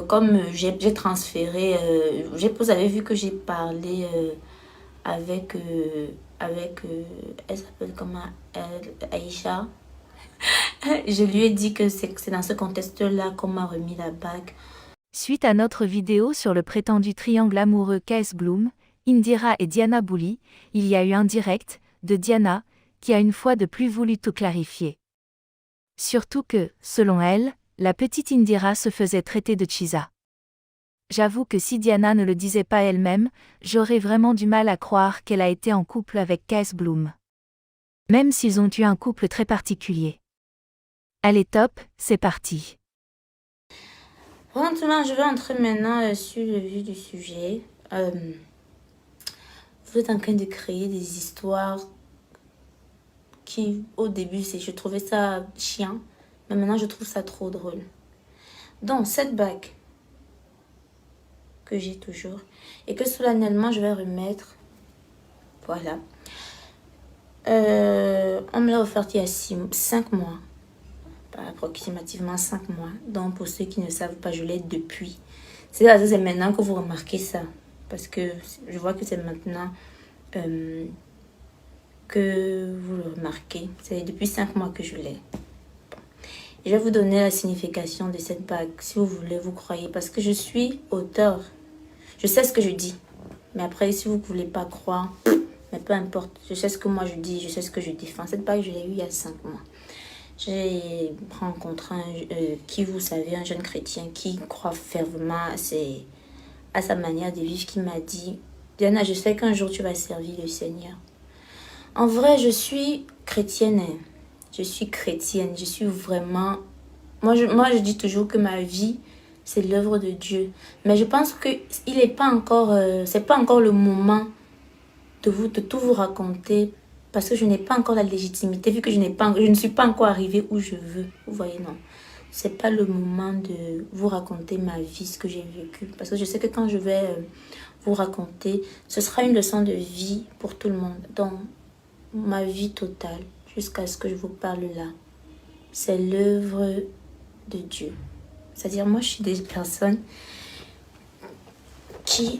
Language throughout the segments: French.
Comme j'ai transféré, vous avez vu que j'ai parlé avec, elle s'appelle comment, Aïcha. Je lui ai dit que c'est dans ce contexte-là qu'on m'a remis la bague. Suite à notre vidéo sur le prétendu triangle amoureux K.S. Bloom, Indira et Diana Bouli, il y a eu un direct, de Diana, qui a une fois de plus voulu tout clarifier. Surtout que, selon elle, la petite Indira se faisait traiter de Chisa. J'avoue que si Diana ne le disait pas elle-même, j'aurais vraiment du mal à croire qu'elle a été en couple avec K.S. Bloom. Même s'ils ont eu un couple très particulier. Allez top, c'est parti. Maintenant, je vais entrer maintenant sur le vif du sujet. Vous êtes en train de créer des histoires qui, au début, je trouvais ça chiant, mais maintenant, je trouve ça trop drôle. Donc, cette bague que j'ai toujours et que solennellement, je vais remettre. Voilà. On me l'a offerte il y a 5 mois. Approximativement 5 mois. Donc, pour ceux qui ne savent pas, je l'ai depuis. C'est maintenant que vous remarquez ça. Parce que je vois que c'est maintenant que vous le remarquez. C'est depuis 5 mois que je l'ai. Je vais vous donner la signification de cette bague. Si vous voulez, vous croyez. Parce que je suis auteur. Je sais ce que je dis. Mais après, si vous ne voulez pas croire, mais peu importe. Je sais ce que moi je dis. Je sais ce que je défends. Cette bague, je l'ai eue il y a 5 mois. J'ai rencontré qui, vous savez, un jeune chrétien qui croit fervement à sa manière de vivre, qui m'a dit, Diana, je sais qu'un jour tu vas servir le Seigneur. En vrai, je suis chrétienne. Je suis chrétienne. Je suis vraiment... Moi, je dis toujours que ma vie, c'est l'œuvre de Dieu. Mais je pense que il n'est pas encore... c'est pas encore le moment de tout vous raconter, parce que je n'ai pas encore la légitimité, vu que je ne suis pas encore arrivée où je veux. Vous voyez, non. C'est pas le moment de vous raconter ma vie, ce que j'ai vécu. Parce que je sais que quand je vais vous raconter, ce sera une leçon de vie pour tout le monde. Donc, ma vie totale, jusqu'à ce que je vous parle là, c'est l'œuvre de Dieu. C'est-à-dire, moi, je suis des personnes qui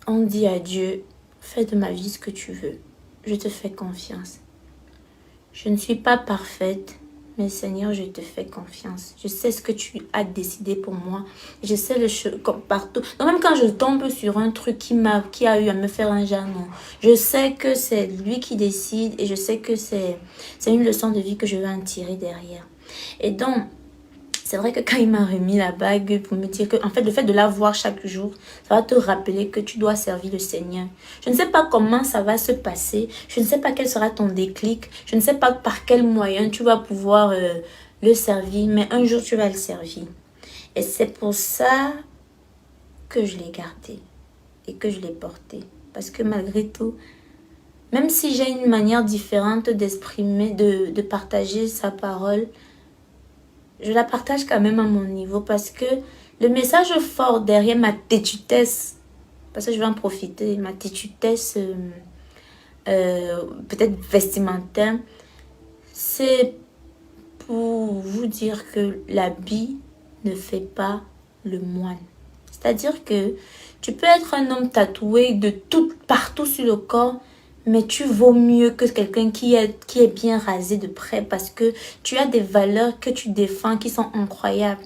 ont dit à Dieu, fais de ma vie ce que tu veux. Je te fais confiance. Je ne suis pas parfaite, mais Seigneur, je te fais confiance. Je sais ce que tu as décidé pour moi. Je sais le comme partout. Donc même quand je tombe sur un truc qui a eu à me faire un jalon, je sais que c'est lui qui décide et je sais que c'est une leçon de vie que je vais en tirer derrière. Et donc, c'est vrai que quand il m'a remis la bague pour me dire que, en fait, le fait de la voir chaque jour, ça va te rappeler que tu dois servir le Seigneur. Je ne sais pas comment ça va se passer. Je ne sais pas quel sera ton déclic. Je ne sais pas par quel moyen tu vas pouvoir le servir. Mais un jour, tu vas le servir. Et c'est pour ça que je l'ai gardé et que je l'ai porté. Parce que malgré tout, même si j'ai une manière différente d'exprimer, de partager sa parole, je la partage quand même à mon niveau parce que le message fort derrière ma têtutesse, parce que je vais en profiter, ma têtutesse peut-être vestimentaire, c'est pour vous dire que l'habit ne fait pas le moine. C'est-à-dire que tu peux être un homme tatoué de tout, partout sur le corps, mais tu vaux mieux que quelqu'un qui est bien rasé de près parce que tu as des valeurs que tu défends qui sont incroyables.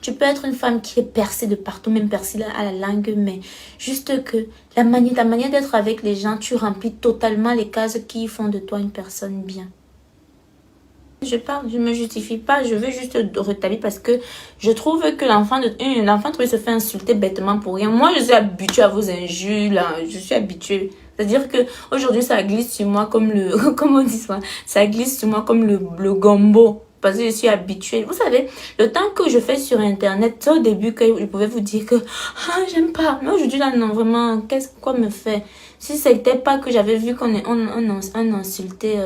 Tu peux être une femme qui est percée de partout, même percée à la langue, mais juste que ta manière d'être avec les gens, tu remplis totalement les cases qui font de toi une personne bien. Je parle, je ne me justifie pas, je veux juste rétablir parce que je trouve que l'enfant se fait insulter bêtement pour rien. Moi, je suis habituée à vos injures, là, je suis habituée. C'est-à-dire que aujourd'hui ça glisse sur moi comme comme on dit ça glisse sur moi comme le gombo. Parce que je suis habituée. Vous savez, le temps que je fais sur Internet, c'est au début que je pouvais vous dire que ah, j'aime pas. Mais aujourd'hui, là, non, vraiment, quoi me fait? Si c'était pas que j'avais vu on insultait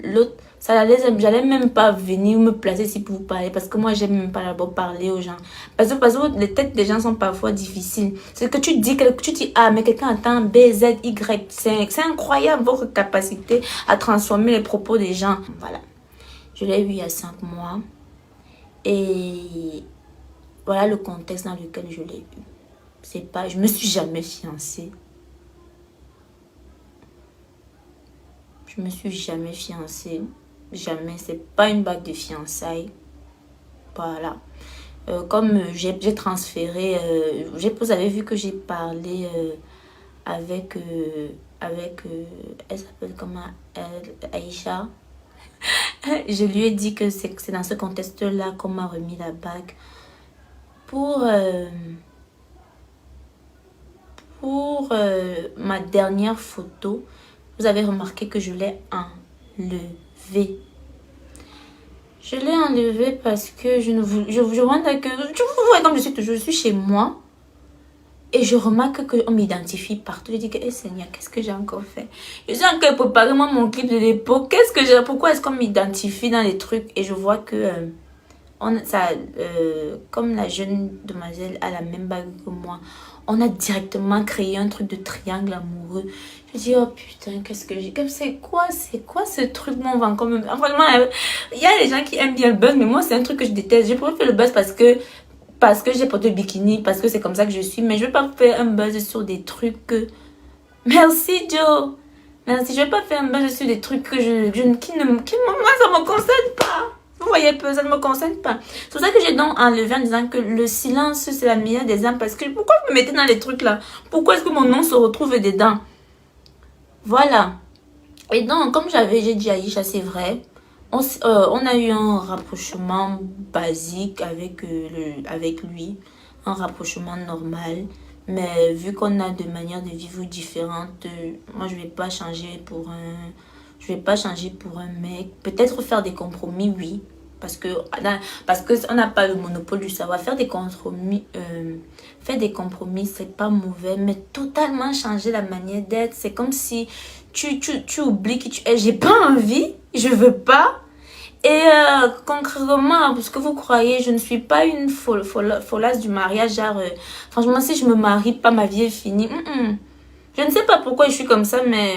l'autre, j'allais même pas venir me placer ici pour vous parler. Parce que moi, j'aime même pas d'abord parler aux gens. Parce que les têtes des gens sont parfois difficiles. C'est que tu dis, ah, mais quelqu'un attend B, Z, Y. C'est incroyable votre capacité à transformer les propos des gens. Voilà. Je l'ai eu il y a 5 mois. Et voilà le contexte dans lequel je l'ai eu. C'est pas, je me suis jamais fiancée. Je me suis jamais fiancée. Jamais. C'est pas une bague de fiançailles. Voilà. Comme j'ai transféré, vous avez vu que j'ai parlé avec, elle s'appelle comment, Aïcha. Je lui ai dit que c'est dans ce contexte-là qu'on m'a remis la bague. Pour ma dernière photo, vous avez remarqué que je l'ai enlevée. Je l'ai enlevée parce que je vois que vous voyez comme je suis chez moi et je remarque qu'on m'identifie partout. Je dis que Seigneur, qu'est-ce que j'ai encore fait? Je suis encore préparé moi mon clip de l'époque. Pourquoi est-ce qu'on m'identifie dans les trucs? Et je vois que comme la jeune demoiselle a la même bague que moi, on a directement créé un truc de triangle amoureux. Je dis, oh putain, qu'est-ce que j'ai... C'est quoi ce truc? Moi, on va encore me... Franchement, il y a des gens qui aiment bien le buzz, mais moi, c'est un truc que je déteste. Je pourrais faire le buzz parce que j'ai porté le bikini, parce que c'est comme ça que je suis, mais je vais pas faire un buzz sur des trucs que... Merci, Joe. Merci, je vais pas faire un buzz sur des trucs que moi, ça me concerne pas. Vous voyez peu, ça ne me concerne pas. C'est pour ça que j'ai donc enlevé en disant que le silence, c'est la meilleure des armes. Parce que pourquoi vous me mettez dans les trucs là? Pourquoi est-ce que mon nom se retrouve dedans? Voilà. Et donc, comme j'ai dit à Aïcha, c'est vrai. On a eu un rapprochement basique avec lui. Un rapprochement normal. Mais vu qu'on a des manières de vivre différentes, moi, je ne vais pas changer pour un... Je vais pas changer pour un mec. Peut-être faire des compromis, oui. Parce que on n'a pas le monopole du savoir. Faire des compromis, c'est pas mauvais. Mais totalement changer la manière d'être. C'est comme si tu oublies qui tu es. J'ai pas envie. Je veux pas. Et concrètement, parce que vous croyez, je ne suis pas une folasse du mariage. Genre, franchement, si je me marie pas, ma vie est finie. Je ne sais pas pourquoi je suis comme ça, mais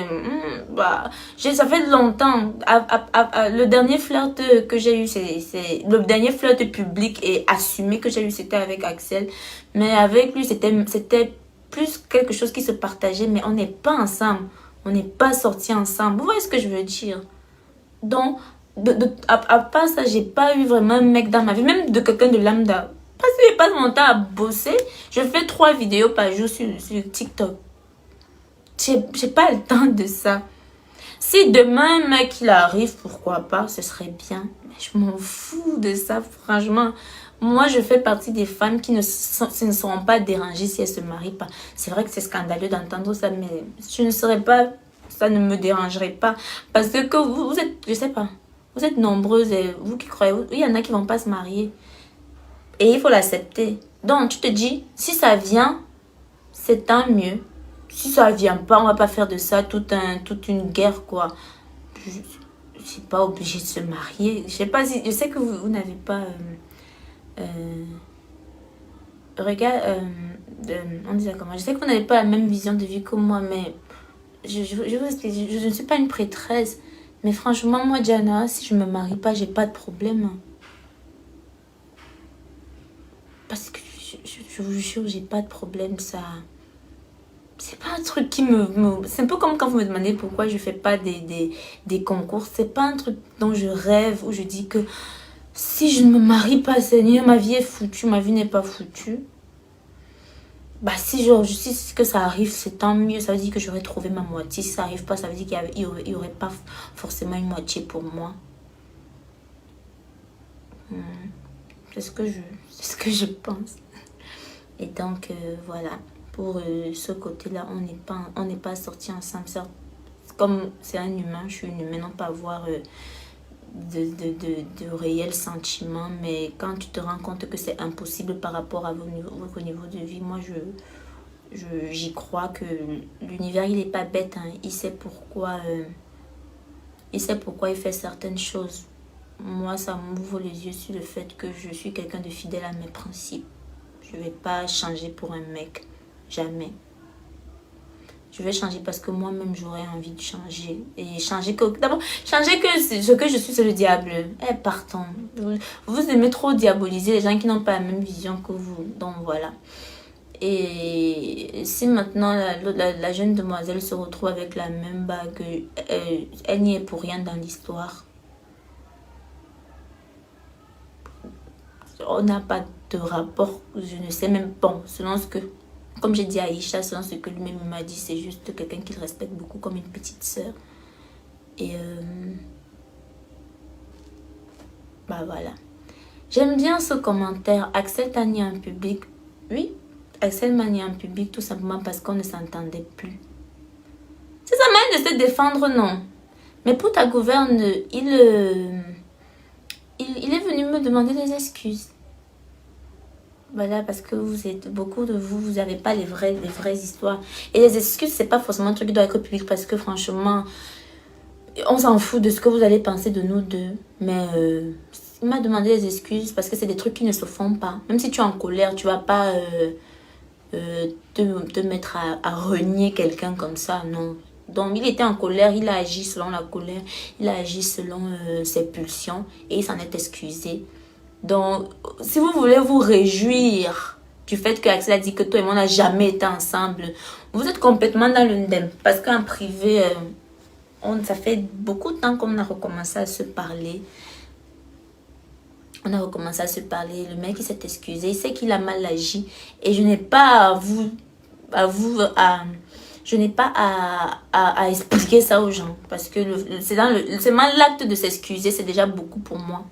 ça fait longtemps. Le dernier flirt que j'ai eu, c'est le dernier flirt public et assumé que j'ai eu, c'était avec Axel. Mais avec lui, c'était plus quelque chose qui se partageait, mais on n'est pas ensemble. On n'est pas sortis ensemble. Vous voyez ce que je veux dire? Donc, à part ça, j'ai pas eu vraiment un mec dans ma vie, même de quelqu'un de lambda. Parce que je passe mon temps à bosser. Je fais 3 vidéos par jour sur TikTok. J'ai pas le temps de ça. Si demain un mec il arrive, pourquoi pas, ce serait bien. Mais je m'en fous de ça, franchement. Moi, je fais partie des femmes qui ne seront pas dérangées si elles se marient pas. C'est vrai que c'est scandaleux d'entendre ça, mais je ne serais pas, ça ne me dérangerait pas. Parce que vous êtes, je sais pas, vous êtes nombreuses et vous qui croyez, il y en a qui vont pas se marier. Et il faut l'accepter. Donc, tu te dis, si ça vient, c'est tant mieux. Si ça vient pas, on va pas faire de ça toute une guerre, quoi. Je suis pas obligée de se marier. Je sais pas si... Je sais que vous n'avez pas... regarde... on disait comment? Je sais que vous n'avez pas la même vision de vie que moi, mais... Je ne suis pas une prêtresse. Mais franchement, moi, Diana, si je me marie pas, j'ai pas de problème. Parce que je vous jure, j'ai pas de problème, ça... C'est pas un truc qui c'est un peu comme quand vous me demandez pourquoi je fais pas des concours. C'est pas un truc dont je rêve, où je dis que si je ne me marie pas, Seigneur, ma vie est foutue, ma vie n'est pas foutue. Bah si si que ça arrive, c'est tant mieux. Ça veut dire que j'aurais trouvé ma moitié. Si ça arrive pas, ça veut dire qu'il y aurait pas forcément une moitié pour moi. C'est ce que je pense. Et donc, voilà. Pour ce côté-là, on n'est pas sortis ensemble. Comme c'est un humain, je suis une humaine, on peut avoir de réels sentiments, mais quand tu te rends compte que c'est impossible par rapport à votre niveau de vie, moi j'y crois que l'univers il est pas bête, hein. Il sait pourquoi il fait certaines choses. Moi ça m'ouvre les yeux sur le fait que je suis quelqu'un de fidèle à mes principes. Je vais pas changer pour un mec. Jamais. Je vais changer parce que moi-même, j'aurais envie de changer. Et changer que... D'abord, changer que ce que je suis, c'est le diable. Eh, partons. Vous aimez trop diaboliser les gens qui n'ont pas la même vision que vous. Donc, voilà. Et si maintenant la jeune demoiselle se retrouve avec la même bague, elle n'y est pour rien dans l'histoire. On n'a pas de rapport, je ne sais même pas. Selon ce que, comme j'ai dit à Aïcha, selon ce que lui-même m'a dit, c'est juste quelqu'un qu'il respecte beaucoup comme une petite sœur. Et bah voilà. J'aime bien ce commentaire. Axel t'a nié en public. Oui, Axel m'a nié en public tout simplement parce qu'on ne s'entendait plus. C'est sa manière de se défendre, non. Mais pour ta gouverne, il est venu me demander des excuses. Voilà, parce que vous êtes, beaucoup de vous, vous n'avez pas les vraies histoires. Et les excuses, c'est pas forcément un truc qui doit être public parce que franchement, on s'en fout de ce que vous allez penser de nous deux. Mais il m'a demandé des excuses parce que c'est des trucs qui ne se font pas. Même si tu es en colère, tu vas pas te mettre à renier quelqu'un comme ça, non. Donc, il était en colère, il a agi selon la colère, il a agi selon ses pulsions et il s'en est excusé. Donc, si vous voulez vous réjouir du fait que Axel a dit que toi et moi, on n'a jamais été ensemble, vous êtes complètement dans le ndem. Parce qu'en privé, ça fait beaucoup de temps qu'on a recommencé à se parler. On a recommencé à se parler. Le mec, il s'est excusé. Il sait qu'il a mal agi. Et je n'ai pas je n'ai pas à expliquer ça aux gens. Parce que c'est l'acte de s'excuser, c'est déjà beaucoup pour moi.